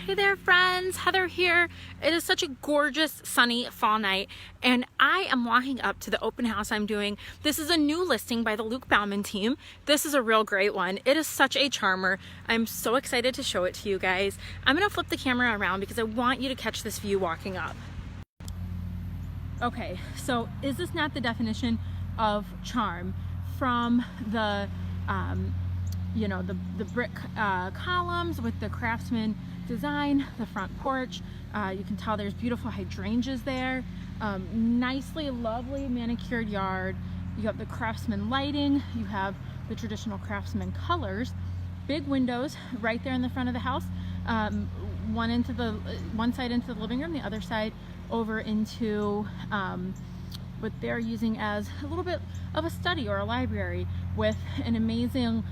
Hey there friends, Heather here. It is such a gorgeous sunny fall night and I am walking up to the open house I'm doing. This is a new listing by the Luke Bauman team. This is a real great one. It is such a charmer. I'm so excited to show it to you guys. I'm gonna flip the camera around because I want you to catch this view walking up. Okay, so is this not the definition of charm? From the the brick columns with the craftsman design, the front porch. You can tell there's beautiful hydrangeas there. Nicely, lovely manicured yard. You have the craftsman lighting. You have the traditional craftsman colors. Big windows right there in the front of the house. One side into the living room, the other side over into what they're using as a little bit of a study or a library with an amazing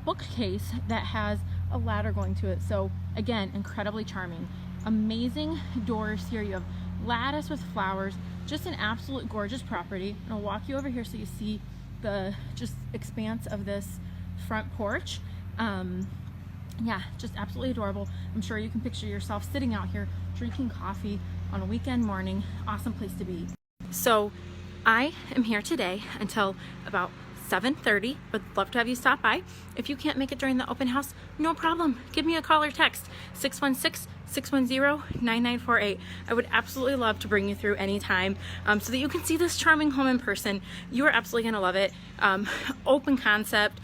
bookcase that has a ladder going to it. So again, incredibly charming. Amazing doors here. You have lattice with flowers, just an absolute gorgeous property. And I'll walk you over here so you see the just expanse of this front porch. Yeah, just absolutely adorable. I'm sure you can picture yourself sitting out here drinking coffee on a weekend morning. Awesome place to be. So I am here today until about 7:30. Would love to have you stop by. If you can't make it during the open house, no problem. Give me a call or text 616-610-9948. I would absolutely love to bring you through anytime so that you can see this charming home in person. You are absolutely going to love it. Open concept,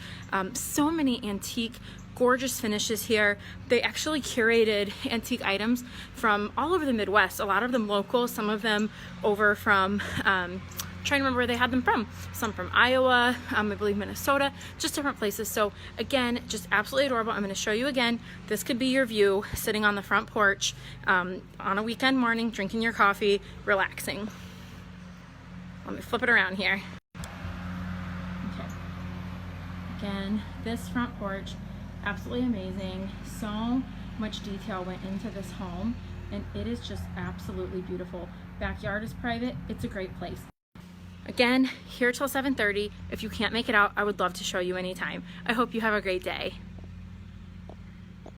so many antique gorgeous finishes here. They actually curated antique items from all over the Midwest, a lot of them local, some of them over from trying to remember where they had them from. Some from Iowa, I believe Minnesota, just different places. So again, just absolutely adorable. I'm going to show you again. This could be your view sitting on the front porch on a weekend morning, drinking your coffee, relaxing. Let me flip it around here. Okay. Again, this front porch, absolutely amazing. So much detail went into this home and it is just absolutely beautiful. Backyard is private. It's a great place. Again, here till 7:30. If you can't make it out, I would love to show you anytime. I hope you have a great day.